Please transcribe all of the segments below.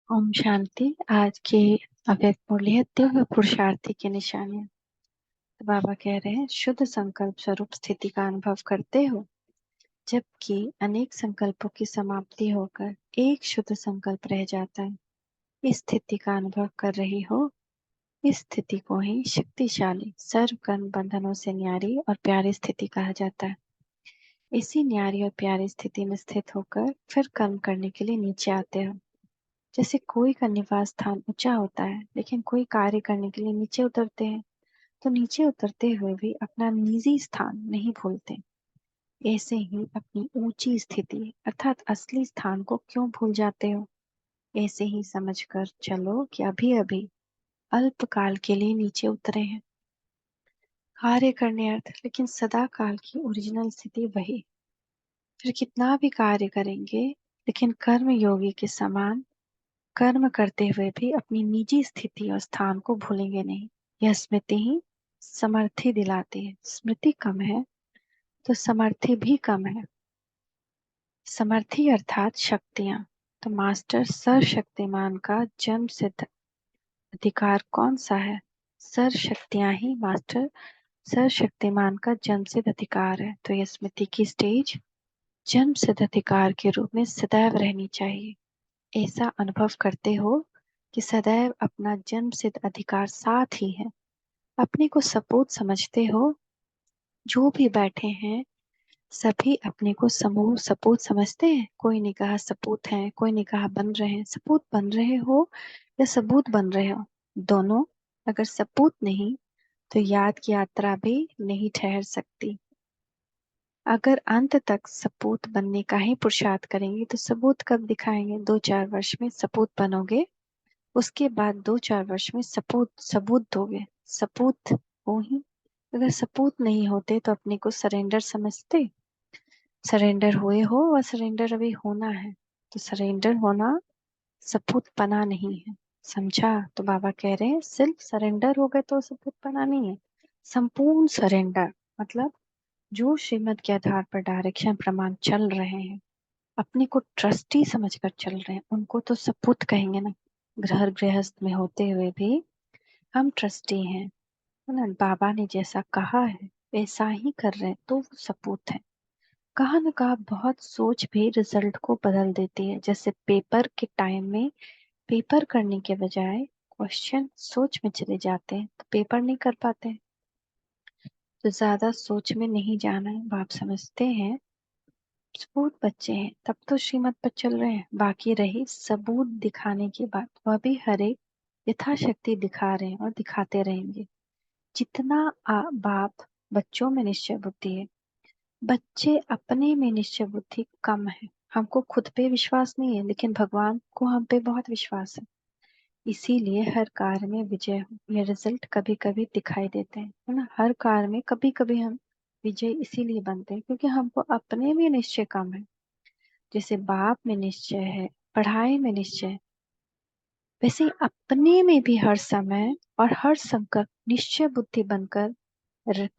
ओम शांति। आज के अव्यक्त मूल्य है दिव्य पुरुषार्थी की निशानियां। तो बाबा कह रहे हैं, शुद्ध संकल्प स्वरूप स्थिति का अनुभव करते हो, जबकि अनेक संकल्पों की समाप्ति होकर एक शुद्ध संकल्प रह जाता है। इस स्थिति का अनुभव कर रही हो। इस स्थिति को ही शक्तिशाली, सर्व कर्म बंधनों से न्यारी और प्यारी स्थिति कहा जाता है। इसी न्यारी और प्यारी स्थिति में स्थित होकर फिर कर्म करने के लिए नीचे आते हो। जैसे कोई का निवास स्थान ऊंचा होता है, लेकिन कोई कार्य करने के लिए नीचे उतरते हैं, तो नीचे उतरते हुए भी अपना निजी स्थान नहीं भूलते। ऐसे ही अपनी ऊंची स्थिति अर्थात असली स्थान को क्यों भूल जाते हो? ऐसे ही समझकर चलो कि अभी अभी अल्पकाल के लिए नीचे उतरे हैं। कार्य करने अर्थ, लेकिन सदा काल की ओरिजिनल स्थिति वही। फिर कितना भी कार्य करेंगे, लेकिन कर्म योगी के समान कर्म करते हुए भी अपनी निजी स्थिति और स्थान को भूलेंगे नहीं। यह स्मृति ही समर्थी दिलाती है। स्मृति कम है तो समर्थी भी कम है। समर्थी अर्थात शक्तियां। तो मास्टर सर्वशक्तिमान का जन्म सिद्ध अधिकार कौन सा है? सर्वशक्तियां ही मास्टर सर्वशक्तिमान का जन्म सिद्ध अधिकार है। तो यह स्मृति की स्टेज जन्म सिद्ध अधिकार के रूप में सदैव रहनी चाहिए। ऐसा अनुभव करते हो कि सदैव अपना जन्म सिद्ध अधिकार साथ ही है। अपने को सपूत समझते हो। जो भी बैठे हैं सभी अपने को समूह सपूत समझते हैं। कोई ने कहा सपूत हैं, कोई ने कहा बन रहे हैं। सपूत बन रहे हो या सबूत बन रहे हो, दोनों। अगर सपूत नहीं तो याद की यात्रा भी नहीं ठहर सकती। अगर अंत तक सपूत बनने का ही पुरुषार्थ करेंगे तो सबूत कब दिखाएंगे? 2-4 वर्ष में सपूत बनोगे, उसके बाद 2-4 वर्ष में सपूत सबूत दोगे। सपूत हो ही। अगर सपूत नहीं होते तो अपने को सरेंडर समझते। सरेंडर हुए हो और सरेंडर अभी होना है। तो सरेंडर होना सपूत पना नहीं है। समझा? तो बाबा कह रहे हैं सिर्फ सरेंडर हो गए तो सपूत पना नहीं है। संपूर्ण सरेंडर मतलब जो श्रीमत के आधार पर डायरेक्शन प्रमाण चल रहे हैं, अपने को ट्रस्टी समझकर चल रहे हैं, उनको तो सपूत कहेंगे ना। घर गृहस्थ में होते हुए भी हम ट्रस्टी हैं, है ना। बाबा ने जैसा कहा है वैसा ही कर रहे हैं, तो वो सपूत है। कहा न कहा बहुत सोच भी रिजल्ट को बदल देती है। जैसे पेपर के टाइम में पेपर करने के बजाय क्वेश्चन सोच में चले जाते हैं तो पेपर नहीं कर पाते हैं। तो ज्यादा सोच में नहीं जाना है। बाप समझते हैं सबूत बच्चे हैं तब तो श्रीमत पर चल रहे हैं। बाकी रही सबूत दिखाने की बात, वह भी हर एक यथाशक्ति दिखा रहे हैं और दिखाते रहेंगे। जितना बाप बच्चों में निश्चय बुद्धि है, बच्चे अपने में निश्चय बुद्धि कम है। हमको खुद पे विश्वास नहीं है, लेकिन भगवान को हम पे बहुत विश्वास है। इसीलिए हर कार्य में विजय हो, ये रिजल्ट कभी कभी दिखाई देते हैं, है ना। हर कार्य में कभी कभी हम विजय इसीलिए बनते हैं क्योंकि हमको अपने में निश्चय कम है। जैसे बाप में निश्चय है, पढ़ाई में निश्चय है, वैसे ही अपने में भी हर समय और हर संकट निश्चय बुद्धि बनकर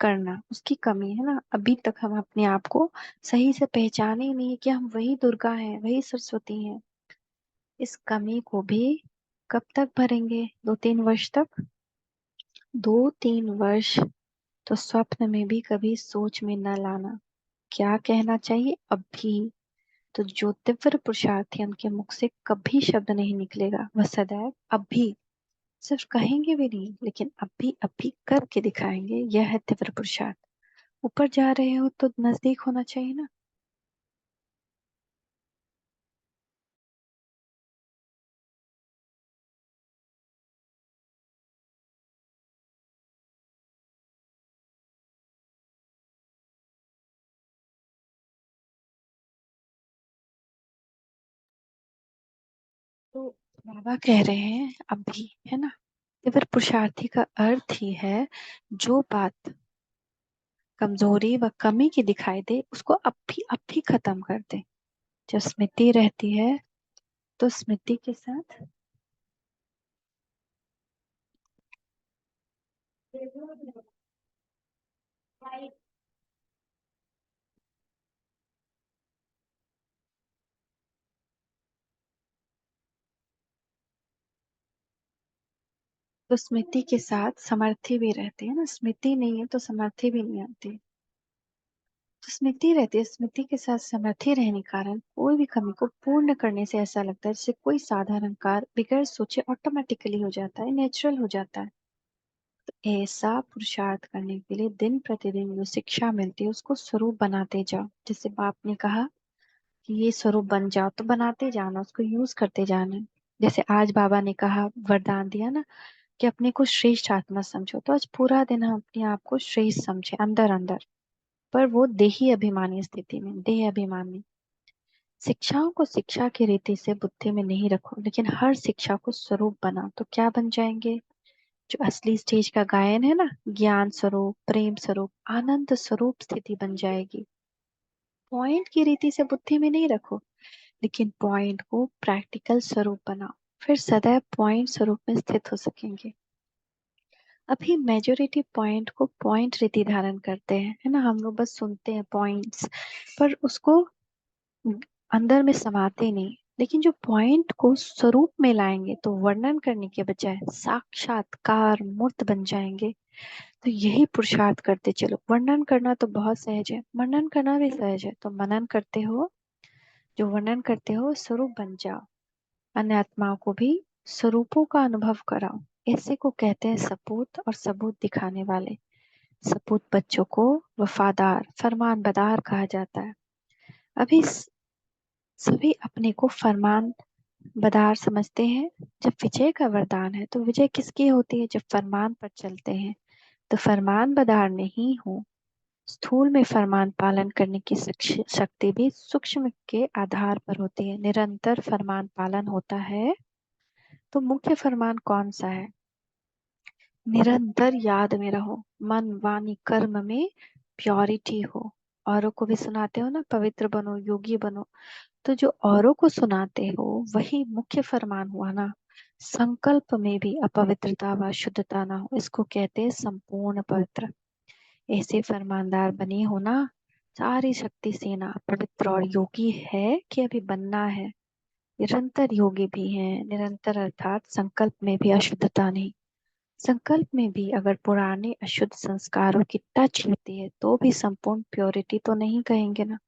करना उसकी कमी है ना। अभी तक हम अपने आप को सही से पहचाने ही नहीं कि हम वही दुर्गा हैं, वही सरस्वती हैं। इस कमी को भी कब तक भरेंगे? 2-3 वर्ष तक। 2-3 वर्ष तो स्वप्न में भी कभी सोच में न लाना। क्या कहना चाहिए? अभी। तो जो तीव्र पुरुषार्थी उनके मुख से कभी शब्द नहीं निकलेगा, वह सदैव अभी, सिर्फ कहेंगे भी नहीं लेकिन अभी अभी करके दिखाएंगे। यह है तीव्र पुरुषार्थ। ऊपर जा रहे हो तो नजदीक होना चाहिए ना। तो बाबा कह रहे हैं अभी, है ना। तीव्र पुरुषार्थी का अर्थ ही है जो बात कमजोरी व कमी की दिखाई दे उसको अभी खत्म कर दे। जब स्मृति रहती है तो स्मृति के साथ तो स्मृति के साथ समर्थी भी रहते हैं ना, स्मृति नहीं है तो समर्थी भी नहीं आती। तो स्मृति रहती है, स्मृति के साथ समर्थी रहने के कारण कोई भी कमी को पूर्ण करने से ऐसा लगता है जैसे कोई साधारण कार्य बगैर सोचे ऑटोमेटिकली हो जाता है, नेचुरल हो जाता है। तो ऐसा पुरुषार्थ करने के लिए दिन प्रतिदिन जो शिक्षा मिलती है उसको स्वरूप बनाते जाओ। जैसे बाप ने कहा कि ये स्वरूप बन जाओ, तो बनाते जाना, उसको यूज करते जाना। जैसे आज बाबा ने कहा, वरदान दिया ना कि अपने को श्रेष्ठ आत्मा समझो, तो आज पूरा दिन हम अपने आप को श्रेष्ठ समझे अंदर अंदर, पर वो देही अभिमानी स्थिति में, देह अभिमानी। शिक्षाओं को शिक्षा की रीति से बुद्धि में नहीं रखो, लेकिन हर शिक्षा को स्वरूप बना, तो क्या बन जाएंगे? जो असली स्टेज का गायन है ना, ज्ञान स्वरूप, प्रेम स्वरूप, आनंद स्वरूप स्थिति बन जाएगी। पॉइंट की रीति से बुद्धि में नहीं रखो, लेकिन पॉइंट को प्रैक्टिकल स्वरूप बनाओ, फिर सदैव पॉइंट स्वरूप में स्थित हो सकेंगे। अभी मेजोरिटी पॉइंट को पॉइंट रीति धारण करते हैं, है ना, हम लोग बस सुनते हैं पॉइंट्स, पर उसको अंदर में समाते नहीं। लेकिन जो पॉइंट को स्वरूप में लाएंगे तो वर्णन करने के बजाय साक्षात्कार मूर्त बन जाएंगे। तो यही पुरुषार्थ करते चलो। वर्णन करना तो बहुत सहज है, मनन करना भी सहज है, तो मनन करते हो, जो वर्णन करते हो स्वरूप बन जाओ। अन्य आत्माओं को भी स्वरूपों का अनुभव कराओ। ऐसे को कहते हैं सपूत और सबूत दिखाने वाले। सपूत बच्चों को वफादार फरमानबरदार कहा जाता है। अभी सभी अपने को फरमान बदार समझते हैं। जब विजय का वरदान है तो विजय किसकी होती है? जब फरमान पर चलते हैं। तो फरमान बदार नहीं हो, स्थूल में फरमान पालन करने की शक्ति भी सूक्ष्म के आधार पर होती है। निरंतर फरमान पालन होता है। तो मुख्य फरमान कौन सा है? निरंतर याद में रहो, मन वाणी कर्म में प्योरिटी हो। औरों को भी सुनाते हो ना, पवित्र बनो, योगी बनो। तो जो औरों को सुनाते हो वही मुख्य फरमान हुआ ना। संकल्प में भी अपवित्रता व शुद्धता ना हो, इसको कहते हैं संपूर्ण पवित्र। ऐसे फरमानदार बने हो ना। सारी शक्ति सेना पवित्र और योगी है कि अभी बनना है। निरंतर योगी भी है, निरंतर अर्थात संकल्प में भी अशुद्धता नहीं। संकल्प में भी अगर पुराने अशुद्ध संस्कारों की टच होती है तो भी संपूर्ण प्योरिटी तो नहीं कहेंगे ना।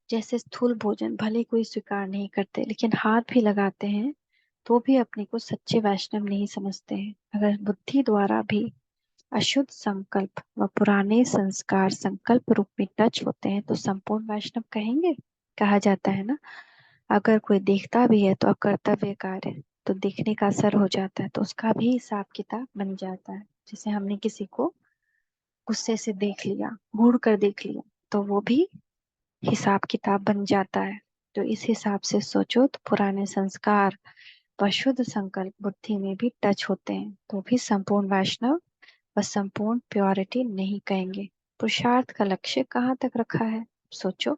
जैसे स्थूल भोजन भले कोई स्वीकार नहीं करते, लेकिन हाथ भी लगाते हैं, तो भी अपने को सच्चे वैष्णव नहीं समझते हैं। अगर बुद्धि द्वारा भी अशुद्ध संकल्प व पुराने संस्कार संकल्प रूप में टच होते हैं तो संपूर्ण वैष्णव कहेंगे, कहा जाता है ना। अगर कोई देखता भी है तो अकर्तव्य कार्य, तो देखने का असर हो जाता है, तो उसका भी हिसाब किताब बन जाता है। जैसे हमने किसी को गुस्से से देख लिया, घूर कर देख लिया, तो वो भी हिसाब किताब बन जाता है। तो इस हिसाब से सोचो तो पुराने संस्कार व शुद्ध संकल्प बुद्धि में भी टच होते हैं तो भी संपूर्ण वैष्णव व संपूर्ण प्योरिटी नहीं कहेंगे। पुरुषार्थ का लक्ष्य कहाँ तक रखा है? सोचो,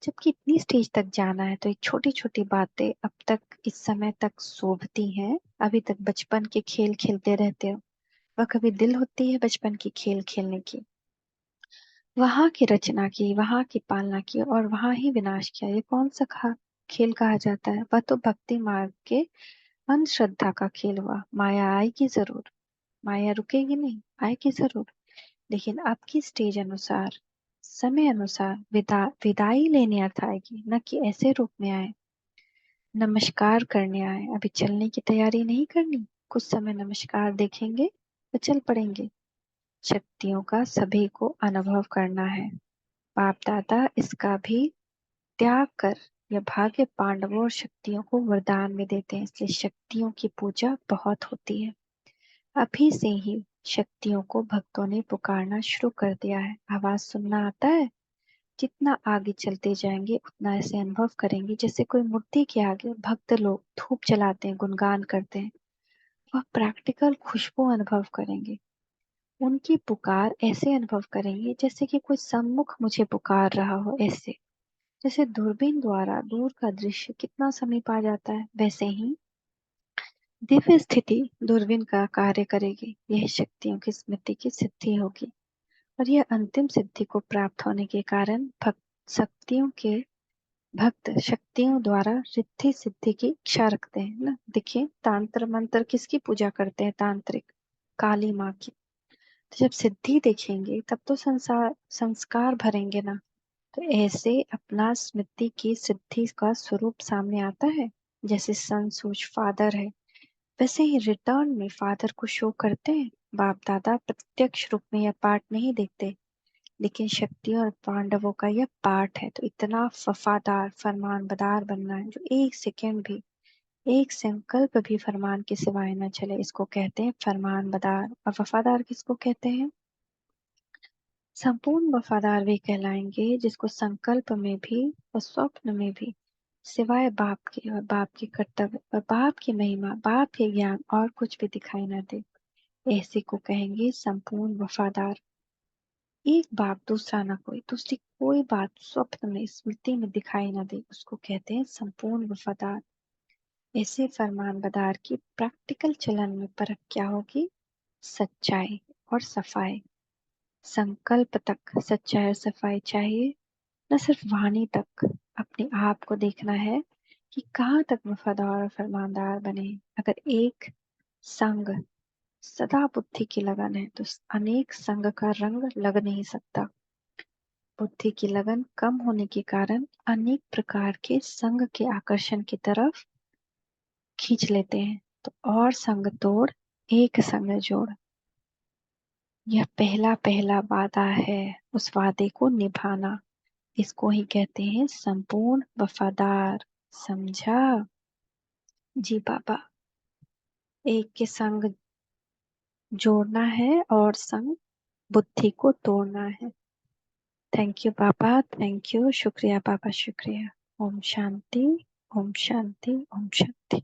जबकि इतनी स्टेज तक जाना है तो ये छोटी छोटी बातें अब तक इस समय तक शोभती हैं। अभी तक बचपन के खेल खेलते रहते हो, वह कभी दिल होती है बचपन की खेल खेलने की? वहां की रचना की, वहां की पालना की और वहां ही विनाश किया, ये कौन सा खेल कहा जाता है? वह तो भक्ति मार्ग के अंधश्रद्धा का खेल हुआ। माया आएगी जरूर, माया रुकेगी नहीं, आएगी जरूर। लेकिन आपकी स्टेज अनुसार, समय अनुसार विदाई लेने अर्थ आएगी, न कि ऐसे रूप में आए नमस्कार करने आए। अभी चलने की तैयारी नहीं करनी, कुछ समय नमस्कार देखेंगे तो चल पड़ेंगे। शक्तियों का सभी को अनुभव करना है। बाप दादा इसका भी त्याग कर यह भाग्य पांडवों और शक्तियों को वरदान में देते हैं, इसलिए शक्तियों की पूजा बहुत होती है। अभी से ही शक्तियों को भक्तों ने पुकारना शुरू कर दिया है। आवाज सुनना आता है? जितना आगे चलते जाएंगे उतना ऐसे अनुभव करेंगे जैसे कोई मूर्ति के आगे भक्त लोग धूप जलाते हैं, गुणगान करते हैं। वह प्रैक्टिकल खुशबू अनुभव करेंगे। उनकी पुकार ऐसे अनुभव करेंगे जैसे कि कोई सम्मुख मुझे पुकार रहा हो। ऐसे जैसे दूरबीन द्वारा दूर का दृश्य कितना समीप आ जाता है, वैसे ही दिव्य स्थिति दूरबीन का कार्य करेगी। यह शक्तियों की स्मृति की सिद्धि होगी और यह अंतिम सिद्धि को प्राप्त होने के कारण भक्त शक्तियों के भक्त शक्तियों द्वारा रिद्धि सिद्धि की इच्छा रखते हैं ना। देखिए, तांत्र मंत्र किसकी पूजा करते हैं? तांत्रिक, काली माँ की। तो जब सिद्धि देखेंगे तब तो संसार संस्कार भरेंगे ना। तो ऐसे अपना स्मृति की सिद्धि का स्वरूप सामने आता है। जैसे सन सूच फादर है, वैसे ही रिटर्न में फादर को शो करते हैं। बाप दादा प्रत्यक्ष रूप में यह पाठ नहीं देखते, लेकिन शक्तियों और पांडवों का यह पाठ है। तो इतना वफादार फरमानबरदार बनना है जो एक सेकेंड भी, एक संकल्प भी फरमान के सिवाय न चले, इसको कहते हैं फरमानबरदार। और वफादार किसको कहते हैं? संपूर्ण वफादार वे कहलाएंगे जिसको संकल्प में भी और स्वप्न में भी सिवाय बाप के और बाप के कर्तव्य और बाप की महिमा, बाप के ज्ञान और कुछ भी दिखाई न दे, ऐसे को कहेंगे संपूर्ण वफादार। एक बाप दूसरा ना कोई, दूसरी कोई बात स्वप्न में स्मृति में दिखाई न दे, उसको कहते हैं संपूर्ण वफादार। ऐसे फरमानबरदार की प्रैक्टिकल चलन में परख क्या होगी? सच्चाई और सफाई। संकल्प तक सच्चाई और सफाई चाहिए, न सिर्फ वाणी तक। अपने आप को देखना है कि कहाँ तक वफादार और फरमानदार बने। अगर एक संग सदा बुद्धि की लगन है तो अनेक संग का रंग लग नहीं सकता। बुद्धि की लगन कम होने के कारण अनेक प्रकार के संग के आकर्षण की तरफ खींच लेते हैं। तो और संग तोड़, एक संग जोड़, यह पहला पहला वादा है, उस वादे को निभाना। इसको ही कहते हैं संपूर्ण वफादार। समझा? जी बाबा। एक के संग जोड़ना है और संग बुद्धि को तोड़ना है। Thank you Baba, thank you, शुक्रिया बाबा, शुक्रिया। ओम शांति, ओम शांति, ओम शांति।